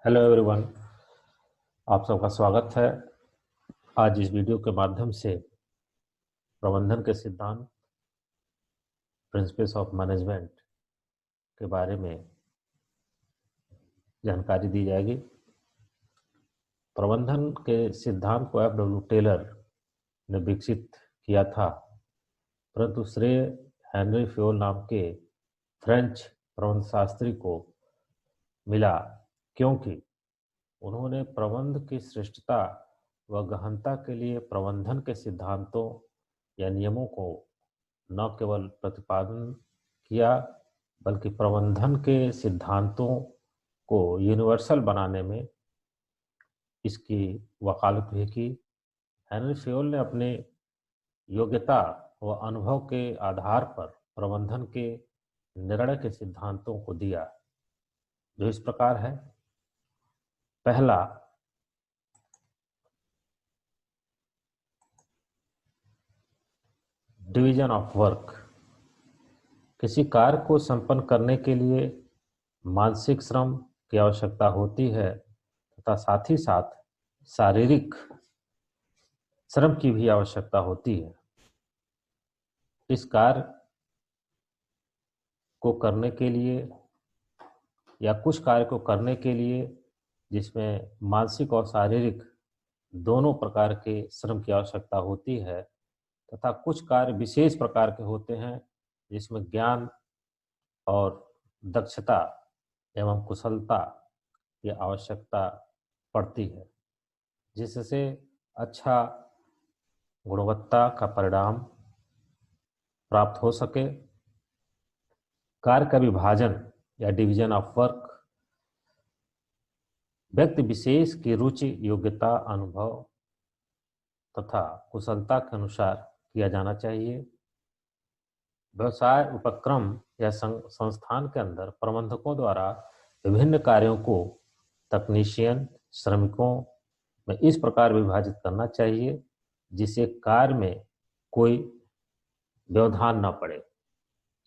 Hello everyone, आप सबका स्वागत है। आज इस वीडियो के माध्यम से प्रबंधन के सिद्धांत, प्रिंसिपल्स ऑफ मैनेजमेंट के बारे में जानकारी दी जाएगी। प्रबंधन के सिद्धांत को F.W. टेलर ने विकसित किया था, परंतु श्रेय हेनरी फ्योल नाम के फ्रेंच प्रबंधशास्त्री को मिला, क्योंकि उन्होंने प्रबंध की श्रेष्ठता व गहनता के लिए प्रबंधन के सिद्धांतों या नियमों को न केवल प्रतिपादन किया, बल्कि प्रबंधन के सिद्धांतों को यूनिवर्सल बनाने में इसकी वकालत भी की। हेनरी फ्योल ने अपने योग्यता व अनुभव के आधार पर प्रबंधन के निर्णय के सिद्धांतों को दिया, जो इस प्रकार है। पहला, डिवीजन ऑफ वर्क। किसी कार्य को संपन्न करने के लिए मानसिक श्रम की आवश्यकता होती है तथा साथ ही साथ शारीरिक श्रम की भी आवश्यकता होती है। इस कार्य को करने के लिए या कुछ कार्य को करने के लिए जिसमें मानसिक और शारीरिक दोनों प्रकार के श्रम की आवश्यकता होती है, तथा कुछ कार्य विशेष प्रकार के होते हैं जिसमें ज्ञान और दक्षता एवं कुशलता की आवश्यकता पड़ती है, जिससे अच्छा गुणवत्ता का परिणाम प्राप्त हो सके। कार्य का विभाजन या डिवीजन ऑफ वर्क व्यक्ति विशेष की रुचि, योग्यता, अनुभव तथा कुशलता के अनुसार किया जाना चाहिए। व्यवसाय, उपक्रम या संस्थान के अंदर प्रबंधकों द्वारा विभिन्न कार्यों को तकनीशियन, श्रमिकों में इस प्रकार विभाजित करना चाहिए जिससे कार्य में कोई व्यवधान न पड़े।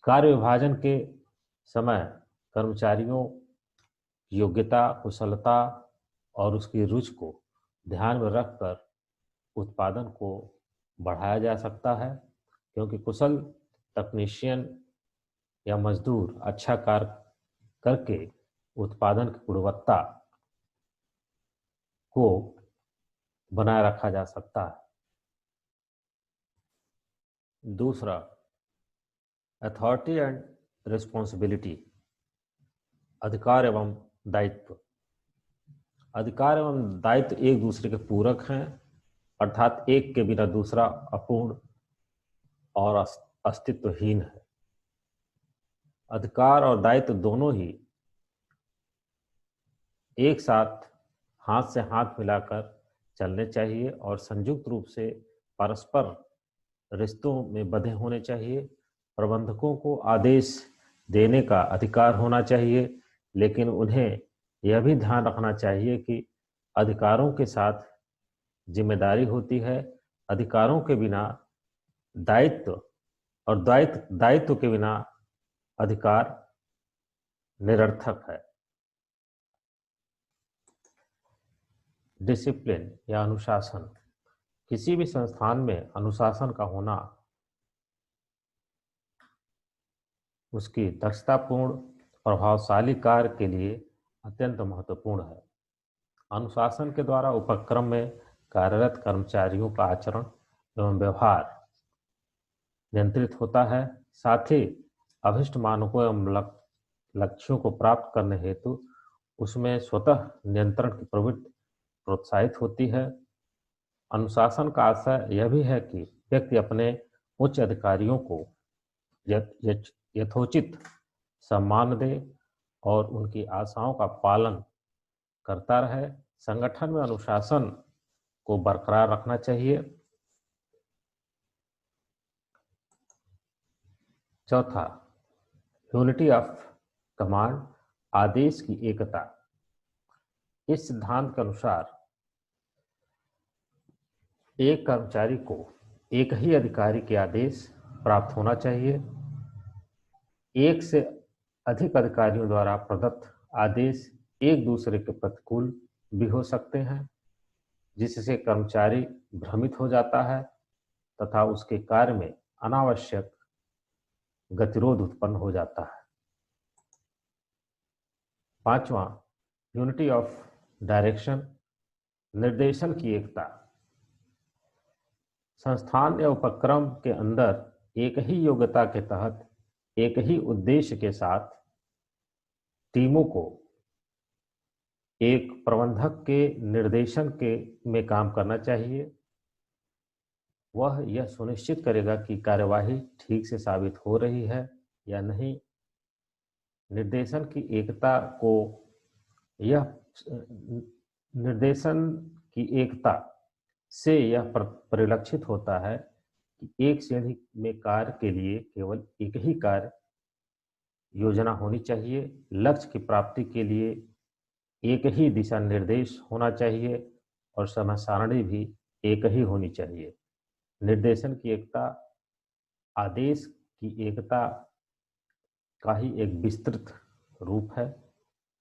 कार्य विभाजन के समय कर्मचारियों की योग्यता, कुशलता और उसकी रुचि को ध्यान में रखकर उत्पादन को बढ़ाया जा सकता है, क्योंकि कुशल तकनीशियन या मजदूर अच्छा कार्य करके उत्पादन की गुणवत्ता को बनाए रखा जा सकता है। दूसरा, अथॉरिटी एंड रिस्पॉन्सिबिलिटी, अधिकार एवं दायित्व। अधिकार एवं दायित्व एक दूसरे के पूरक हैं, अर्थात एक के बिना दूसरा अपूर्ण और अस्तित्वहीन है। अधिकार और दायित्व दोनों ही एक साथ हाथ से हाथ मिलाकर चलने चाहिए और संयुक्त रूप से परस्पर रिश्तों में बंधे होने चाहिए। प्रबंधकों को आदेश देने का अधिकार होना चाहिए, लेकिन उन्हें यह भी ध्यान रखना चाहिए कि अधिकारों के साथ जिम्मेदारी होती है। अधिकारों के बिना दायित्व और दायित्व के बिना अधिकार निरर्थक है। डिसिप्लिन या अनुशासन। किसी भी संस्थान में अनुशासन का होना उसकी दक्षतापूर्ण प्रभावशाली कार्य के लिए अत्यंत महत्वपूर्ण है। अनुशासन के द्वारा उपक्रम में कार्यरत कर्मचारियों का आचरण एवं व्यवहार नियंत्रित होता है। साथ ही अभिष्ट मानकों एवं लक्ष्यों को प्राप्त करने हेतु उसमें स्वतः नियंत्रण की प्रवृत्ति प्रोत्साहित होती है। अनुशासन का आशय यह भी है कि व्यक्ति अपने उच्च अधिकारियों को यथोचित सम्मान दे और उनकी आशाओं का पालन करता रहे। संगठन में अनुशासन को बरकरार रखना चाहिए। चौथा, यूनिटी ऑफ कमांड, आदेश की एकता। इस सिद्धांत के अनुसार एक कर्मचारी को एक ही अधिकारी के आदेश प्राप्त होना चाहिए। एक से अधिक अधिकारियों द्वारा प्रदत्त आदेश एक दूसरे के प्रतिकूल भी हो सकते हैं, जिससे कर्मचारी भ्रमित हो जाता है तथा उसके कार्य में अनावश्यक गतिरोध उत्पन्न हो जाता है। पांचवा, यूनिटी ऑफ डायरेक्शन, निर्देशन की एकता। संस्थान या उपक्रम के अंदर एक ही योग्यता के तहत एक ही उद्देश्य के साथ टीमों को एक प्रबंधक के निर्देशन के में काम करना चाहिए। वह यह सुनिश्चित करेगा कि कार्यवाही ठीक से साबित हो रही है या नहीं। निर्देशन की एकता को यह निर्देशन की एकता से यह परिलक्षित होता है कि एक श्रेणी में कार्य के लिए केवल एक ही कार्य योजना होनी चाहिए, लक्ष्य की प्राप्ति के लिए एक ही दिशा निर्देश होना चाहिए और समय सारणी भी एक ही होनी चाहिए। निर्देशन की एकता आदेश की एकता का ही एक विस्तृत रूप है।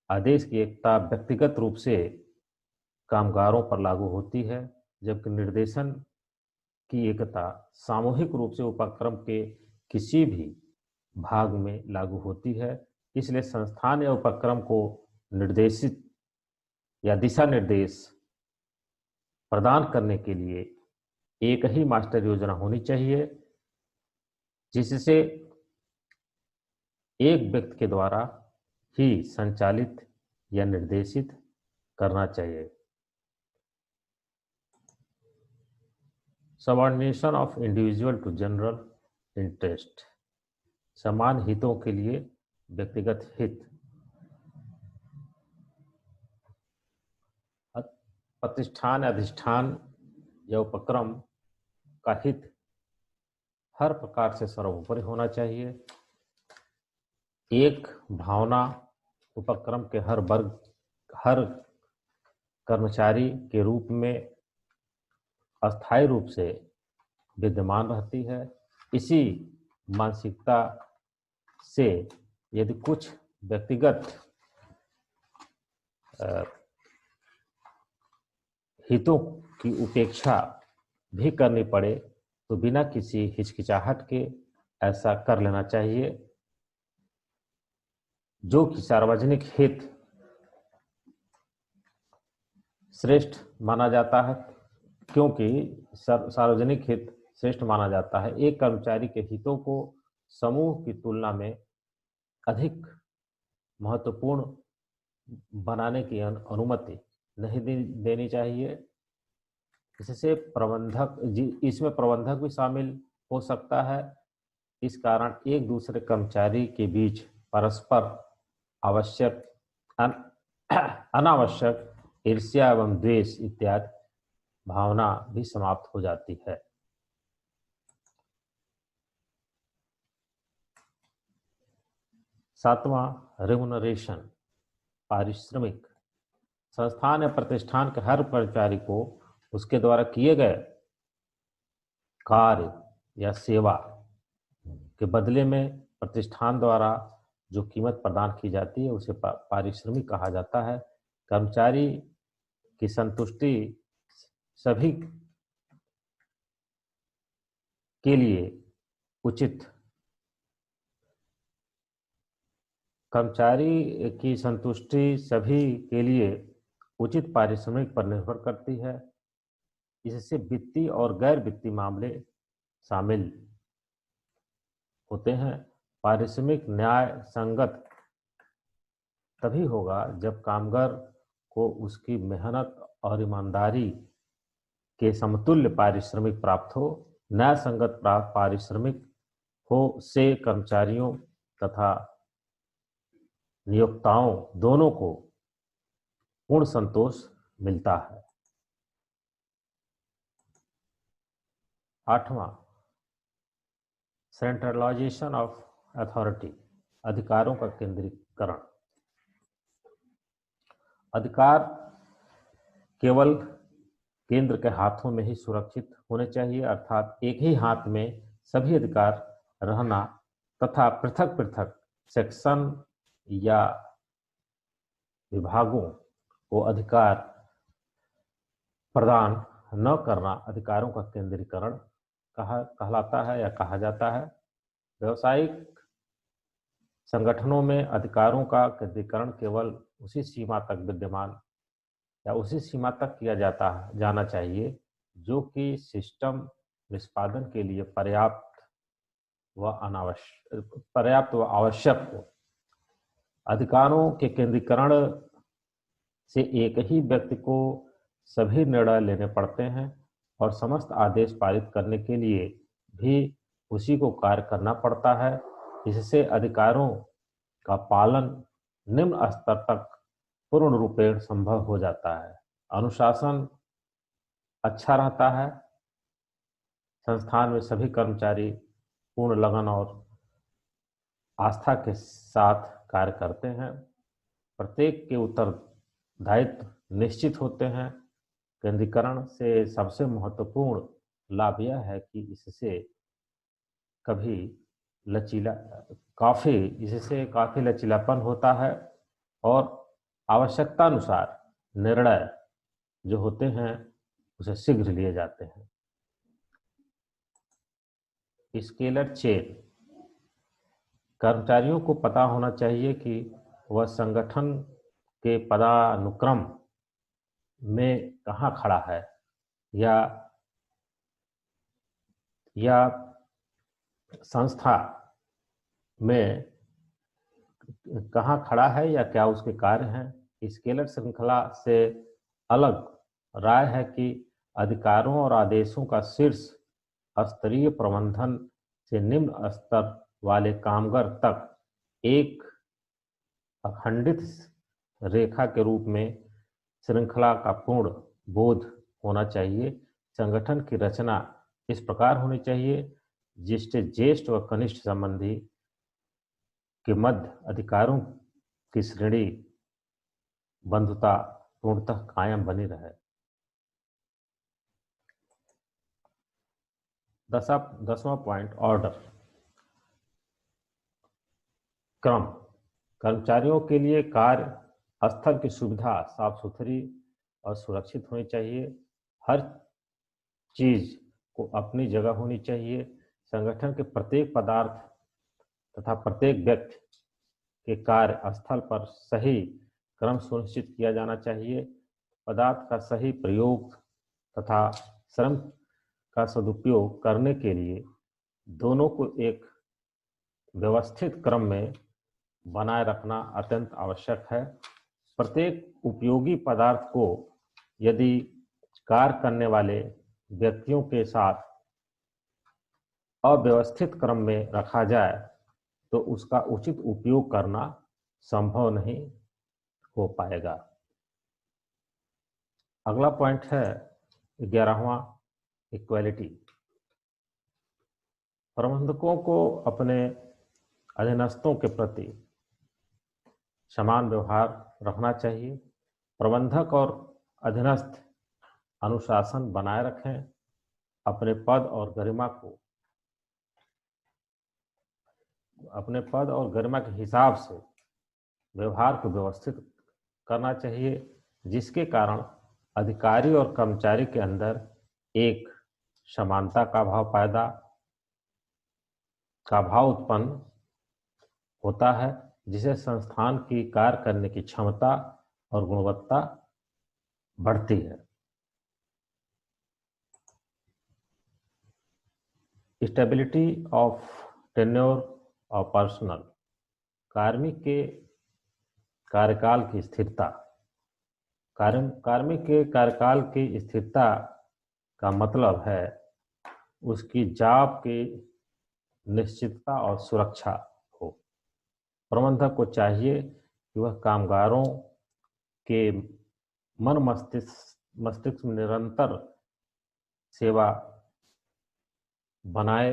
आदेश की एकता व्यक्तिगत रूप से कामगारों पर लागू होती है, जबकि निर्देशन की एकता सामूहिक रूप से उपक्रम के किसी भी भाग में लागू होती है। इसलिए संस्थान या उपक्रम को निर्देशित या दिशा निर्देश प्रदान करने के लिए एक ही मास्टर योजना होनी चाहिए, जिससे एक व्यक्ति के द्वारा ही संचालित या निर्देशित करना चाहिए। Subordination of individual to general interest, समान हितों के लिए व्यक्तिगत हित। प्रतिष्ठान, अधिष्ठान या उपक्रम का हित हर प्रकार से सर्वोपरि होना चाहिए। एक भावना उपक्रम के हर वर्ग, हर कर्मचारी के रूप में अस्थायी रूप से विद्यमान रहती है। इसी मानसिकता से यदि कुछ व्यक्तिगत हितों की उपेक्षा भी करनी पड़े तो बिना किसी हिचकिचाहट के ऐसा कर लेना चाहिए, जो कि सार्वजनिक हित श्रेष्ठ माना जाता है। क्योंकि सार्वजनिक हित श्रेष्ठ माना जाता है, एक कर्मचारी के हितों को समूह की तुलना में अधिक महत्वपूर्ण बनाने की अनुमति नहीं देनी चाहिए। इससे इसमें प्रबंधक भी शामिल हो सकता है। इस कारण एक दूसरे कर्मचारी के बीच परस्पर अनावश्यक ईर्ष्या एवं द्वेष इत्यादि भावना भी समाप्त हो जाती है। सातवां, रेमुनरेशन, पारिश्रमिक। संस्थान या प्रतिष्ठान के हर कर्मचारी को उसके द्वारा किए गए कार्य या सेवा के बदले में प्रतिष्ठान द्वारा जो कीमत प्रदान की जाती है उसे पारिश्रमिक कहा जाता है। कर्मचारी की संतुष्टि सभी के लिए उचित कर्मचारी की संतुष्टि सभी के लिए उचित पारिश्रमिक पर निर्भर करती है। इससे वित्तीय और गैर वित्तीय मामले शामिल होते हैं। पारिश्रमिक न्याय संगत तभी होगा जब कामगार को उसकी मेहनत और ईमानदारी के समतुल्य पारिश्रमिक प्राप्त हो। न्याय संगत पारिश्रमिक हो से कर्मचारियों तथा नियोक्ताओं दोनों को पूर्ण संतोष मिलता है। आठवां, सेंट्रलाइजेशन ऑफ अथॉरिटी, अधिकारों का केंद्रीकरण। अधिकार केवल केंद्र के हाथों में ही सुरक्षित होने चाहिए, अर्थात एक ही हाथ में सभी अधिकार रहना तथा पृथक पृथक सेक्शन या विभागों को अधिकार प्रदान न करना अधिकारों का केंद्रीकरण कहलाता है या कहा जाता है। व्यावसायिक संगठनों में अधिकारों का केंद्रीकरण केवल उसी सीमा तक विद्यमान या उसी सीमा तक किया जाना चाहिए जो कि सिस्टम निष्पादन के लिए पर्याप्त व आवश्यक हो। अधिकारों के केंद्रीकरण से एक ही व्यक्ति को सभी निर्णय लेने पड़ते हैं और समस्त आदेश पारित करने के लिए भी उसी को कार्य करना पड़ता है। इससे अधिकारों का पालन निम्न स्तर तक पूर्ण रूपेण संभव हो जाता है। अनुशासन अच्छा रहता है। संस्थान में सभी कर्मचारी पूर्ण लगन और आस्था के साथ कार्य करते हैं। प्रत्येक के उत्तरदायित्व निश्चित होते हैं। केंद्रीकरण से सबसे महत्वपूर्ण लाभ यह है कि इससे काफी लचीलापन होता है और आवश्यकता अनुसार निर्णय जो होते हैं उसे शीघ्र लिए जाते हैं। स्केलर चेन, कर्मचारियों को पता होना चाहिए कि वह संगठन के पदानुक्रम में कहाँ खड़ा है या संस्था में कहाँ खड़ा है या क्या उसके कार्य हैं। स्केलर श्रृंखला से अलग राय है कि अधिकारों और आदेशों का शीर्ष स्तरीय प्रबंधन से निम्न स्तर वाले कामगार तक एक अखंडित रेखा के रूप में श्रृंखला का पूर्ण बोध होना चाहिए। संगठन की रचना इस प्रकार होनी चाहिए जिससे ज्येष्ठ व कनिष्ठ संबंधी के मध्य अधिकारों की श्रेणी बंधुता पूर्णतः कायम बनी रहे। 10वां पॉइंट, ऑर्डर, क्रम। कर्मचारियों के लिए कार्य स्थल की सुविधा साफ सुथरी और सुरक्षित होनी चाहिए। हर चीज को अपनी जगह होनी चाहिए। संगठन के प्रत्येक पदार्थ तथा प्रत्येक व्यक्ति के कार्य स्थल पर सही क्रम सुनिश्चित किया जाना चाहिए। पदार्थ का सही प्रयोग तथा श्रम का सदुपयोग करने के लिए दोनों को एक व्यवस्थित क्रम में बनाए रखना अत्यंत आवश्यक है। प्रत्येक उपयोगी पदार्थ को यदि कार्य करने वाले व्यक्तियों के साथ अव्यवस्थित क्रम में रखा जाए तो उसका उचित उपयोग करना संभव नहीं हो पाएगा। अगला पॉइंट है 11वां, इक्वालिटी। प्रबंधकों को अपने अधीनस्थों के प्रति समान व्यवहार रखना चाहिए। प्रबंधक और अधीनस्थ अनुशासन बनाए रखें। अपने पद और गरिमा के हिसाब से व्यवहार को व्यवस्थित करना चाहिए जिसके कारण अधिकारी और कर्मचारी के अंदर एक समानता का भाव उत्पन्न होता है जिससे संस्थान की कार्य करने की क्षमता और गुणवत्ता बढ़ती है। स्टेबिलिटी ऑफ टेन्योर और पर्सनल, कार्मिक के कार्यकाल की स्थिरता। कार्मिक के कार्यकाल की स्थिरता का मतलब है उसकी जॉब की निश्चितता और सुरक्षा हो। प्रबंधक को चाहिए कि वह कामगारों के मन मस्तिष्क में निरंतर सेवा बनाए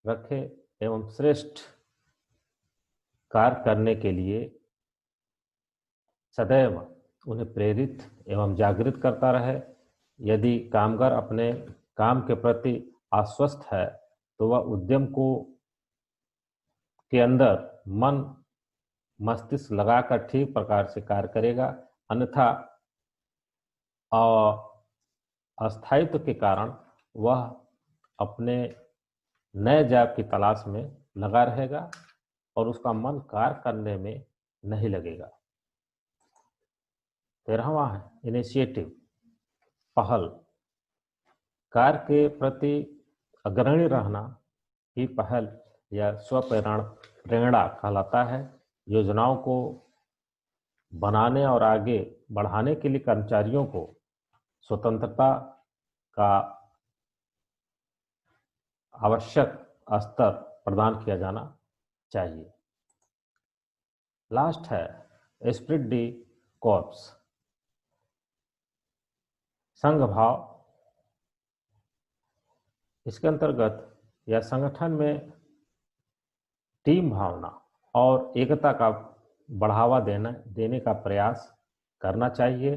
रखे एवं श्रेष्ठ कार्य करने के लिए सदैव उन्हें प्रेरित एवं जागृत करता रहे। यदि कामगार अपने काम के प्रति आश्वस्त है तो वह उद्यम के अंदर मस्तिष्क लगाकर ठीक प्रकार से कार्य करेगा, अन्यथा अस्थायित्व के कारण वह अपने नए जॉब की तलाश में लगा रहेगा और उसका मन कार्य करने में नहीं लगेगा। 13वां है इनिशिएटिव, पहल। कार्य के प्रति अग्रणी रहना ही पहल या प्रेरणा कहलाता है। योजनाओं को बनाने और आगे बढ़ाने के लिए कर्मचारियों को स्वतंत्रता का आवश्यक स्तर प्रदान किया जाना चाहिए। लास्ट है एस्प्रिट डी कॉर्प्स, संघ भाव। इसके अंतर्गत या संगठन में टीम भावना और एकता का बढ़ावा देने का प्रयास करना चाहिए।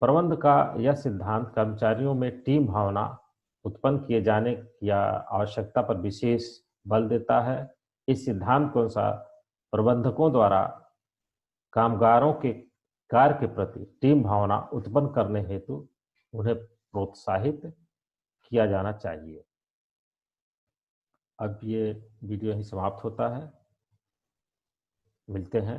प्रबंधन का यह सिद्धांत कर्मचारियों में टीम भावना उत्पन्न किए जाने की आवश्यकता पर विशेष बल देता है। इस सिद्धांत के अनुसार प्रबंधकों द्वारा कामगारों के कार्य के प्रति टीम भावना उत्पन्न करने हेतु उन्हें प्रोत्साहित किया जाना चाहिए। अब ये वीडियो यहीं समाप्त होता है। मिलते हैं